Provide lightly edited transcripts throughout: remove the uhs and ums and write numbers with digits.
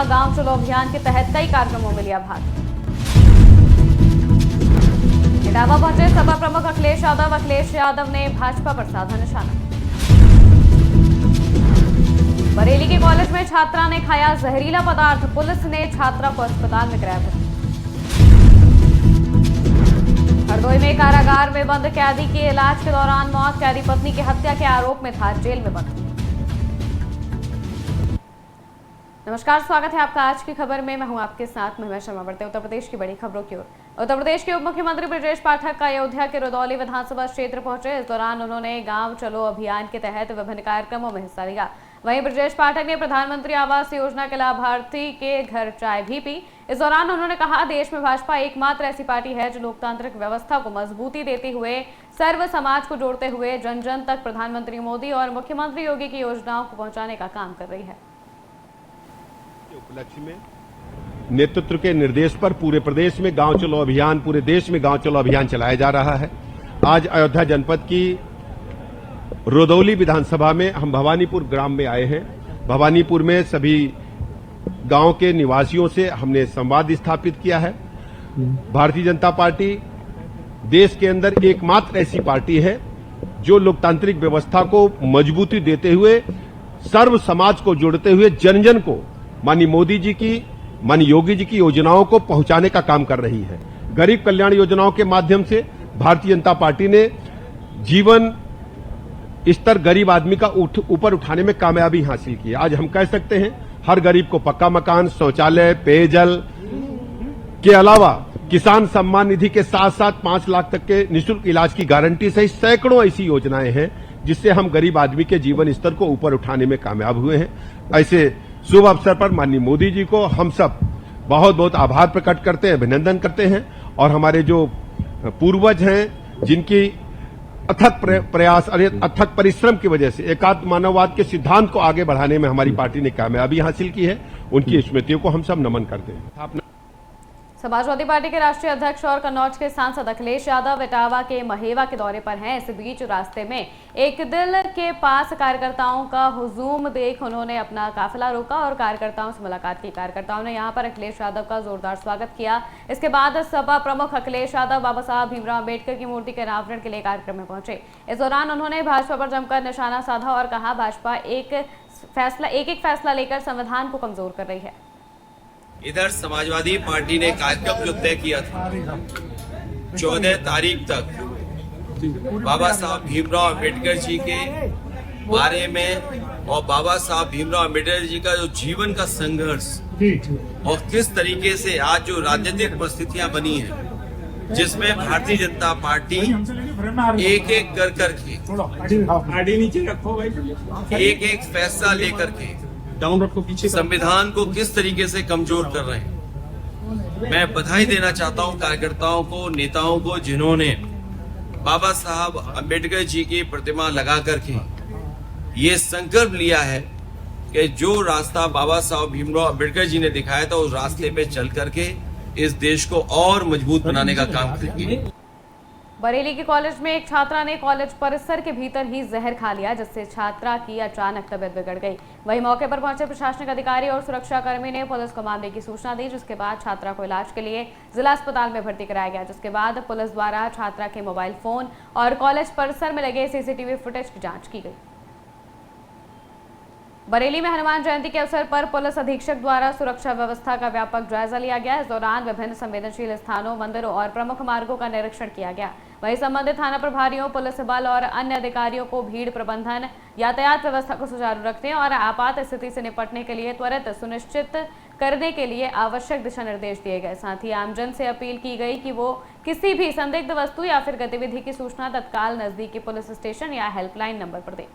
नेता गांव चलो अभियान के तहत कई कार्यक्रमों में लिया भाग। इटावा पहुंचे सपा प्रमुख अखिलेश यादव ने भाजपा पर साधा निशाना। बरेली के कॉलेज में छात्रा ने खाया जहरीला पदार्थ, पुलिस ने छात्रा को अस्पताल में कराया भर्ती। हरदोई में कारागार में बंद कैदी के इलाज के दौरान मौत, कैदी पत्नी की हत्या के आरोप में था जेल में बंद। नमस्कार, स्वागत है आपका आज की खबर में। मैं हूं आपके साथ महिमा शर्मा। बढ़ते उत्तर प्रदेश की बड़ी खबरों की ओर। उत्तर प्रदेश के उप मुख्यमंत्री ब्रजेश पाठक का अयोध्या के रुदौली विधानसभा क्षेत्र पहुंचे। इस दौरान उन्होंने गांव चलो अभियान के तहत विभिन्न कार्यक्रमों में हिस्सा लिया। वहीं ब्रजेश पाठक ने प्रधानमंत्री आवास योजना के लाभार्थी के घर चाय भी पी। इस दौरान उन्होंने कहा, देश में भाजपा एकमात्र ऐसी पार्टी है जो लोकतांत्रिक व्यवस्था को मजबूती देते हुए सर्व समाज को जोड़ते हुए जन जन तक प्रधानमंत्री मोदी और मुख्यमंत्री योगी की योजनाओं को पहुंचाने का काम कर रही है। उपलक्ष्य में नेतृत्व के निर्देश पर पूरे प्रदेश में गांव चलो अभियान, पूरे देश में गांव चलो अभियान चलाया जा रहा है। आज अयोध्या जनपद की रुदौली विधानसभा में हम भवानीपुर ग्राम में आए हैं। भवानीपुर में सभी गांव के निवासियों से हमने संवाद स्थापित किया है। भारतीय जनता पार्टी देश के अंदर एकमात्र ऐसी पार्टी है जो लोकतांत्रिक व्यवस्था को मजबूती देते हुए सर्व समाज को जोड़ते हुए जन जन को माननीय मोदी जी की, माननीय योगी जी की योजनाओं को पहुंचाने का काम कर रही है। गरीब कल्याण योजनाओं के माध्यम से भारतीय जनता पार्टी ने जीवन स्तर गरीब आदमी का ऊपर उठाने में कामयाबी हासिल की। आज हम कह सकते हैं हर गरीब को पक्का मकान, शौचालय, पेयजल के अलावा किसान सम्मान निधि के साथ साथ 5 लाख तक के निःशुल्क इलाज की गारंटी सहित सैकड़ों ऐसी योजनाएं हैं जिससे हम गरीब आदमी के जीवन स्तर को ऊपर उठाने में कामयाब हुए हैं। ऐसे शुभ अवसर पर माननीय मोदी जी को हम सब बहुत बहुत आभार प्रकट करते हैं, अभिनंदन करते हैं। और हमारे जो पूर्वज हैं जिनकी अथक प्रयास, अथक परिश्रम की वजह से एकात्म मानववाद के सिद्धांत को आगे बढ़ाने में हमारी पार्टी ने कामयाबी हासिल की है, उनकी स्मृतियों को हम सब नमन करते हैं। समाजवादी पार्टी के राष्ट्रीय अध्यक्ष और कन्नौज के सांसद अखिलेश यादव इटावा के महेवा के दौरे पर हैं। इस बीच रास्ते में एक दिल के पास कार्यकर्ताओं का हुजूम देख उन्होंने अपना काफिला रोका और कार्यकर्ताओं से मुलाकात की। कार्यकर्ताओं ने यहां पर अखिलेश यादव का जोरदार स्वागत किया। इसके बाद सपा प्रमुख अखिलेश यादव बाबा साहब भीमराव अम्बेडकर की मूर्ति के अनावरण के लिए कार्यक्रम में पहुंचे। इस दौरान उन्होंने भाजपा पर जमकर निशाना साधा और कहा, भाजपा एक फैसला लेकर संविधान को कमजोर कर रही है। इधर समाजवादी पार्टी ने कार्यक्रम जो तय किया था 14 तारीख तक बाबा साहब भीमराव अम्बेडकर जी के बारे में और बाबा साहब भीमराव अम्बेडकर जी का जो जीवन का संघर्ष और किस तरीके से आज जो राजनीतिक परिस्थितियां बनी हैं जिसमें भारतीय जनता पार्टी एक एक कर करके एक एक फैसला लेकर के संविधान को किस तरीके से कमजोर कर रहे हैं। मैं बधाई देना चाहता हूं कार्यकर्ताओं को, नेताओं को, जिन्होंने बाबा साहब अम्बेडकर जी की प्रतिमा लगा करके ये संकल्प लिया है कि जो रास्ता बाबा साहब भीमराव अम्बेडकर जी ने दिखाया था उस रास्ते पे चल करके इस देश को और मजबूत बनाने का काम करेंगे। बरेली के कॉलेज में एक छात्रा ने कॉलेज परिसर के भीतर ही जहर खा लिया, जिससे छात्रा की अचानक तबीयत बिगड़ गई। वहीं मौके पर पहुंचे प्रशासनिक अधिकारी और सुरक्षाकर्मी ने पुलिस को मामले की सूचना दी, जिसके बाद छात्रा को इलाज के लिए जिला अस्पताल में भर्ती कराया गया। जिसके बाद पुलिस द्वारा छात्रा के मोबाइल फोन और कॉलेज परिसर में लगे सीसीटीवी फुटेज की जाँच की गई। बरेली में हनुमान जयंती के अवसर पर पुलिस अधीक्षक द्वारा सुरक्षा व्यवस्था का व्यापक जायजा लिया गया। इस दौरान विभिन्न संवेदनशील स्थानों, मंदिरों और प्रमुख मार्गों का निरीक्षण किया गया। वहीं संबंधित थाना प्रभारियों, पुलिस बल और अन्य अधिकारियों को भीड़ प्रबंधन, यातायात व्यवस्था को सुचारू रखने और आपात स्थिति से निपटने के लिए त्वरित सुनिश्चित करने के लिए आवश्यक दिशा निर्देश दिए गए। साथ ही आमजन से अपील की गई कि वो किसी भी संदिग्ध वस्तु या फिर गतिविधि की सूचना तत्काल नजदीकी पुलिस स्टेशन या हेल्पलाइन नंबर पर दें।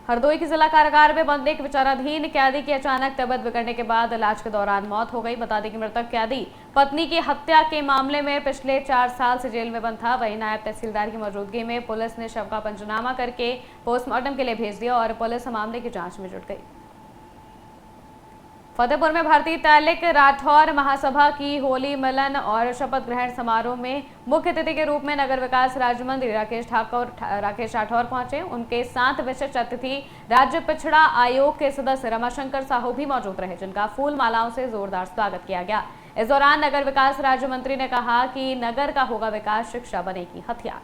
हरदोई के जिला कारागार में बंद एक विचाराधीन कैदी की अचानक तबीयत बिगड़ने के बाद इलाज के दौरान मौत हो गई। बता दें कि मृतक कैदी पत्नी की हत्या के मामले में पिछले 4 साल से जेल में बंद था। वहीं नायब तहसीलदार की मौजूदगी में पुलिस ने शव का पंचनामा करके पोस्टमार्टम के लिए भेज दिया और पुलिस मामले की जांच में जुट गई। फतेहपुर में भारतीय तैलिक राठौर महासभा की होली मिलन और शपथ ग्रहण समारोह में मुख्य अतिथि के रूप में नगर विकास राज्य मंत्री राकेश राठौर पहुंचे। उनके साथ विशिष्ट अतिथि राज्य पिछड़ा आयोग के सदस्य रमाशंकर साहू भी मौजूद रहे, जिनका फूल मालाओं से जोरदार स्वागत किया गया। इस दौरान नगर विकास राज्य मंत्री ने कहा कि नगर का होगा विकास, शिक्षा बनेगी हथियार।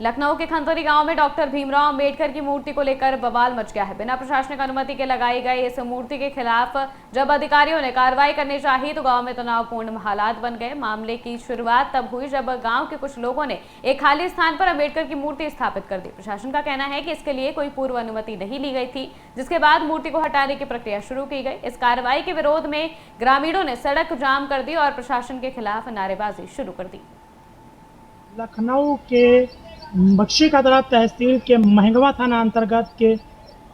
लखनऊ के खंतरी गांव में डॉक्टर भीमराव अंबेडकर की मूर्ति को लेकर बवाल मच गया है। बिना प्रशासनिक अनुमति के लगाई गई इस मूर्ति के खिलाफ जब अधिकारियों ने कार्रवाई करनी चाहिए तो गांव में तनावपूर्ण हालात बन गए। मामले की शुरुआत तब हुई जब गांव के कुछ लोगों ने एक खाली स्थान पर अंबेडकर की मूर्ति स्थापित कर दी। प्रशासन का कहना है कि इसके लिए कोई पूर्व अनुमति नहीं ली गई थी, जिसके बाद मूर्ति को हटाने की प्रक्रिया शुरू की गई। इस कार्रवाई के विरोध में ग्रामीणों ने सड़क जाम कर दी और प्रशासन के खिलाफ नारेबाजी शुरू कर दी। लखनऊ के बख्शी कदरा तहसील के महंगवा थाना अंतर्गत के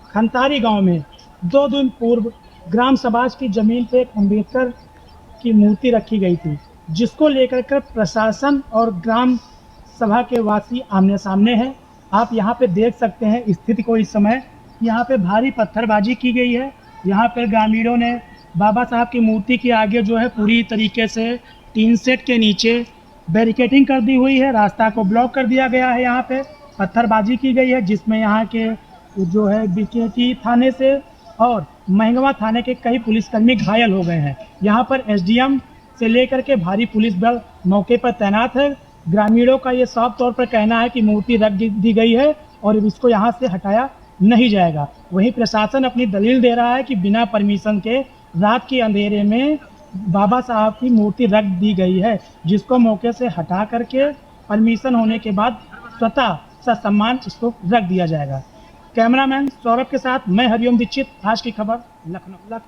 खंतारी गांव में 2 दिन पूर्व ग्राम समाज की जमीन पर एक अम्बेडकर की मूर्ति रखी गई थी, जिसको लेकर कर प्रशासन और ग्राम सभा के वासी आमने सामने हैं। आप यहां पे देख सकते हैं स्थिति को। इस समय यहां पे भारी पत्थरबाजी की गई है। यहां पर ग्रामीणों ने बाबा साहब की मूर्ति के आगे जो है पूरी तरीके से टीन सेट के नीचे बैरिकेडिंग कर दी हुई है। रास्ता को ब्लॉक कर दिया गया है। यहाँ पे पत्थरबाजी की गई है, जिसमें यहाँ के जो है बीकेटी थाने से और महंगवा थाने के कई पुलिसकर्मी घायल हो गए हैं। यहाँ पर एसडीएम से लेकर के भारी पुलिस बल मौके पर तैनात है। ग्रामीणों का ये साफ तौर पर कहना है कि मूर्ति रख दी गई है और इसको यहाँ से हटाया नहीं जाएगा। वहीं प्रशासन अपनी दलील दे रहा है कि बिना परमिशन के रात के अंधेरे में बाबा साहब की मूर्ति रख दी गई है, जिसको मौके से हटा करके परमिशन होने के बाद स्वतः ससम्मान इसको रख दिया जाएगा। कैमरामैन सौरभ के साथ मैं हरिओम दीक्षित, आज की खबर लखनऊ।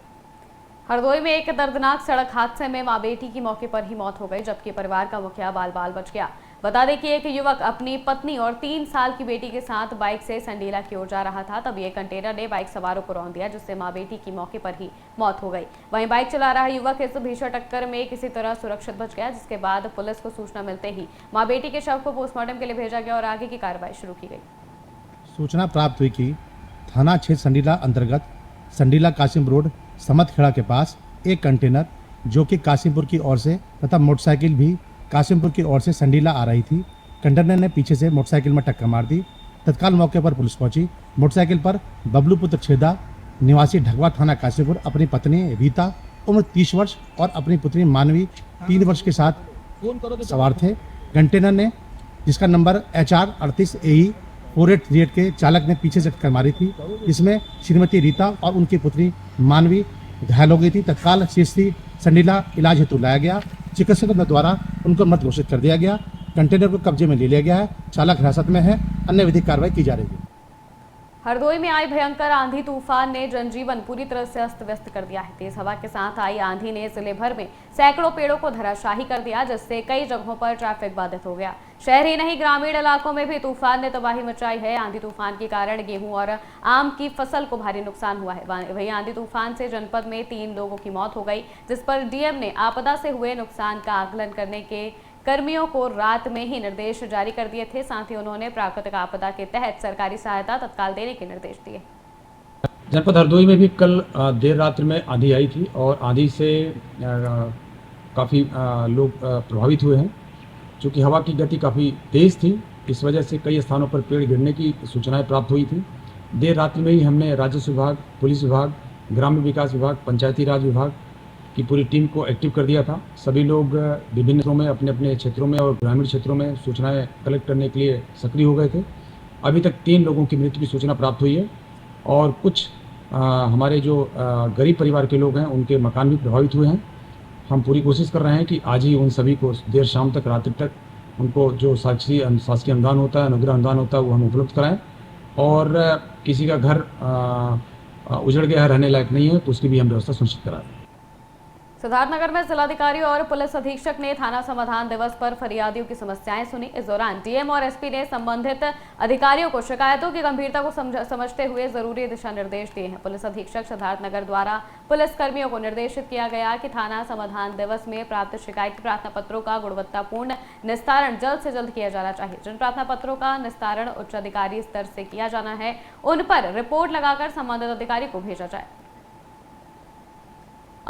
हरदोई में एक दर्दनाक सड़क हादसे में मां बेटी की मौके पर ही मौत हो गई, जबकि परिवार का मुखिया बाल बाल बच गया। बता दें कि एक युवक अपनी पत्नी और 3 साल की बेटी के साथ बाइक से संडीला की ओर जा रहा था, तब ये कंटेनर ने बाइक सवारों को रौंद दिया, जिससे मां बेटी की मौके पर ही मौत हो गई। वहीं बाइक चला रहा युवक इस भीषण टक्कर में किसी तरह सुरक्षित बच गया, जिसके बाद पुलिस को सूचना मिलते ही मां बेटी के शव को पोस्टमार्टम के लिए भेजा गया और आगे की कार्रवाई शुरू की गई। सूचना प्राप्त हुई कि थाना क्षेत्र संडीला अंतर्गत संडीला कासिम रोड समतखेड़ा के पास एक कंटेनर जो कि कासिमपुर की ओर से तथा मोटरसाइकिल भी कासिमपुर की ओर से संडीला आ रही थी। कंटेनर ने पीछे से मोटरसाइकिल में टक्कर मार दी। तत्काल मौके पर पुलिस पहुंची। मोटरसाइकिल पर बबलू पुत्र छेदा निवासी ढगवा थाना कासिमपुर अपनी पत्नी रीता उम्र 30 वर्ष और अपनी पुत्री मानवी 3 वर्ष के साथ सवार थे। कंटेनर ने जिसका नंबर HR 38 AE 4838 के चालक ने पीछे से टक्कर मारी थी, जिसमें श्रीमती रीता और उनकी पुत्री मानवी घायल हो गई थी। तत्काल CHC संडीला इलाज हेतु लाया गया। चिकित्सकों द्वारा उनको मृत घोषित कर दिया गया। कंटेनर को कब्जे में ले लिया गया है। चालक हिरासत में है। अन्य विधिक कार्रवाई की जा रही है। हरदोई में आई भयंकर आंधी तूफान ने जनजीवन पूरी तरह से अस्त व्यस्त कर दिया है। तेज हवा के साथ आई आंधी ने जिले भर में सैकड़ों पेड़ों को धराशाही कर दिया, जिससे कई जगहों पर ट्रैफिक बाधित हो गया। शहर ही नहीं, ग्रामीण इलाकों में भी तूफान ने तबाही मचाई है। आंधी तूफान के कारण गेहूं और आम की फसल को भारी नुकसान हुआ है। वहीं आंधी तूफान से जनपद में 3 लोगों की मौत हो गई, जिस पर डीएम ने आपदा से हुए नुकसान का आकलन करने के कर्मियों को रात में ही निर्देश जारी कर दिए थे। साथ ही उन्होंने प्राकृतिक आपदा के तहत सरकारी सहायता तत्काल देने के निर्देश दिए। जनपद हरदोई में भी कल देर रात्रि में आंधी आई थी और आंधी से काफ़ी लोग प्रभावित हुए हैं। चूँकि हवा की गति काफ़ी तेज़ थी, इस वजह से कई स्थानों पर पेड़ गिरने की सूचनाएं प्राप्त हुई थी। देर रात्रि में ही हमने राजस्व विभाग, पुलिस विभाग, ग्राम्य विकास विभाग, पंचायती राज विभाग की पूरी टीम को एक्टिव कर दिया था। सभी लोग विभिन्न क्षेत्रों में अपने अपने क्षेत्रों में और ग्रामीण क्षेत्रों में सूचनाएं कलेक्ट करने के लिए सक्रिय हो गए थे। अभी तक 3 लोगों की मृत्यु की सूचना प्राप्त हुई है और कुछ हमारे जो गरीब परिवार के लोग हैं उनके मकान भी प्रभावित हुए हैं। हम पूरी कोशिश कर रहे हैं कि आज ही उन सभी को देर शाम तक, रात्रि तक उनको जो शासकीय अनुदान होता है, अनुग्रह अनुदान होता है, वो हम उपलब्ध कराएं। और किसी का घर उजड़ गया है, रहने लायक नहीं है, तो उसकी भी हम व्यवस्था सुनिश्चित कराएं। सिद्धार्थनगर में जिलाधिकारी और पुलिस अधीक्षक ने थाना समाधान दिवस पर फरियादियों की समस्याएं सुनी। इस दौरान डीएम और एसपी ने संबंधित अधिकारियों को शिकायतों की गंभीरता को समझते हुए जरूरी दिशा निर्देश दिए हैं। पुलिस अधीक्षक सिद्धार्थनगर द्वारा पुलिस कर्मियों को निर्देशित किया गया कि थाना समाधान दिवस में प्राप्त शिकायत प्रार्थना पत्रों का गुणवत्तापूर्ण निस्तारण जल्द से जल्द किया जाना चाहिए। जिन प्रार्थना पत्रों का निस्तारण उच्च अधिकारी स्तर से किया जाना है, उन पर रिपोर्ट लगाकर संबंधित अधिकारी को भेजा जाए।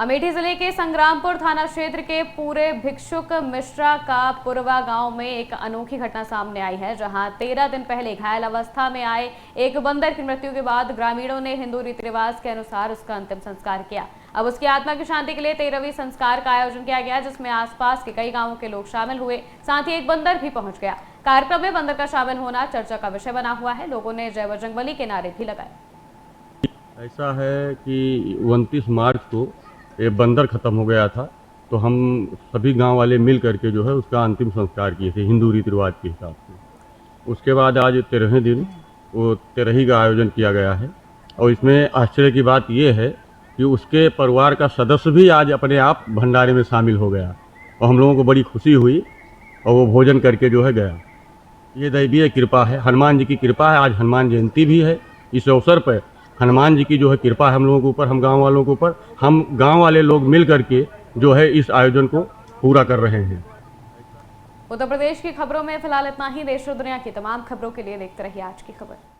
अमेठी जिले के संग्रामपुर थाना क्षेत्र के पूरे भिक्षुक मिश्रा का पुरवा गांव में एक अनोखी घटना सामने आई है, जहां 13 दिन पहले घायल अवस्था में आए एक बंदर की मृत्यु के बाद ग्रामीणों ने हिंदू रीति रिवाज के अनुसार उसका अंतिम संस्कार किया। अब उसकी आत्मा की शांति के लिए 13वें संस्कार का आयोजन किया गया, जिसमें आसपास के कई गांवों के लोग शामिल हुए, साथ ही एक बंदर भी पहुंच गया। कार्यक्रम में बंदर का शामिल होना चर्चा का विषय बना हुआ है। लोगों ने जय बजरंगबली के नारे भी लगाए। ऐसा है कि 29 मार्च को ये बंदर खत्म हो गया था, तो हम सभी गांव वाले मिल करके जो है उसका अंतिम संस्कार किए थे हिंदू रीति रिवाज के हिसाब से। उसके बाद आज 13वें दिन वो 13ही का आयोजन किया गया है, और इसमें आश्चर्य की बात ये है कि उसके परिवार का सदस्य भी आज अपने आप भंडारे में शामिल हो गया, और हम लोगों को बड़ी खुशी हुई और वो भोजन करके जो है गया। ये दैवीय कृपा है, हनुमान जी की कृपा है। आज हनुमान जयंती भी है। इस अवसर पर हनुमान जी की जो है कृपा है हम लोगों के ऊपर, हम गांव वालों के ऊपर। हम गांव वाले लोग मिल करके जो है इस आयोजन को पूरा कर रहे हैं। उत्तर प्रदेश की खबरों में फिलहाल इतना ही। देश और दुनिया की तमाम खबरों के लिए देखते रहिए आज की खबर।